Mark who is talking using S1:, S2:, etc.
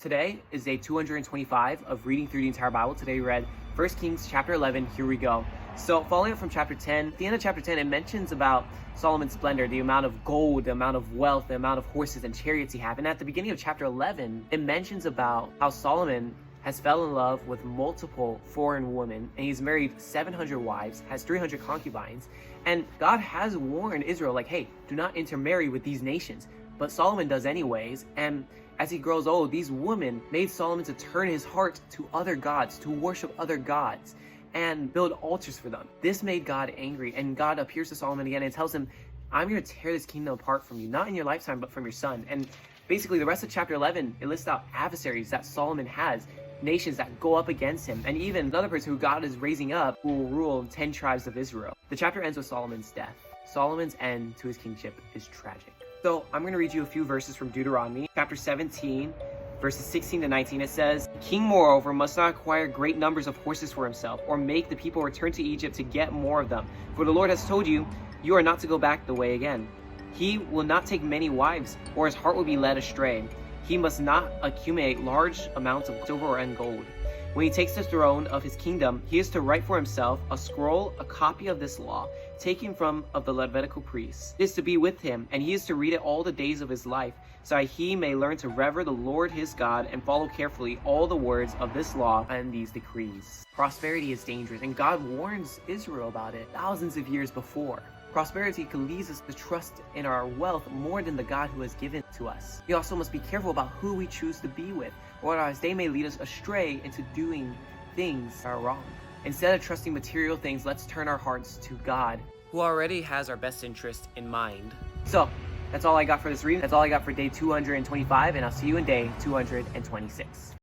S1: Today is day 225 of reading through the entire Bible. Today we read 1 Kings chapter 11. Here we go. So following up from chapter 10, at the end of chapter 10, it mentions about Solomon's splendor, the amount of gold, the amount of wealth, the amount of horses and chariots he had. And at the beginning of chapter 11, it mentions about how Solomon has fell in love with multiple foreign women, and he's married 700 wives, has 300 concubines. And God has warned Israel, like, hey, do not intermarry with these nations. But Solomon does anyways, and as he grows old, these women made Solomon to turn his heart to other gods, to worship other gods, and build altars for them. This made God angry, and God appears to Solomon again and tells him, I'm going to tear this kingdom apart from you, not in your lifetime, but from your son. And basically, the rest of chapter 11, it lists out adversaries that Solomon has, nations that go up against him, and even another person who God is raising up who will rule 10 tribes of Israel. The chapter ends with Solomon's death. Solomon's end to his kingship is tragic. So I'm going to read you a few verses from Deuteronomy, chapter 17, verses 16 to 19. It says, "The king, moreover, must not acquire great numbers of horses for himself, or make the people return to Egypt to get more of them. For the Lord has told you, you are not to go back the way again. He will not take many wives, or his heart will be led astray. He must not accumulate large amounts of silver and gold. When he takes the throne of his kingdom, he is to write for himself a scroll, a copy of this law, taken from of the Levitical priests. It is to be with him, and he is to read it all the days of his life, so that he may learn to revere the Lord his God and follow carefully all the words of this law and these decrees." Prosperity is dangerous, and God warns Israel about it thousands of years before. Prosperity could lead us to trust in our wealth more than the God who has given to us. We also must be careful about who we choose to be with, or otherwise they may lead us astray into doing things that are wrong. Instead of trusting material things, let's turn our hearts to God, who already has our best interest in mind. So, that's all I got for this reading. That's all I got for day 225, and I'll see you in day 226.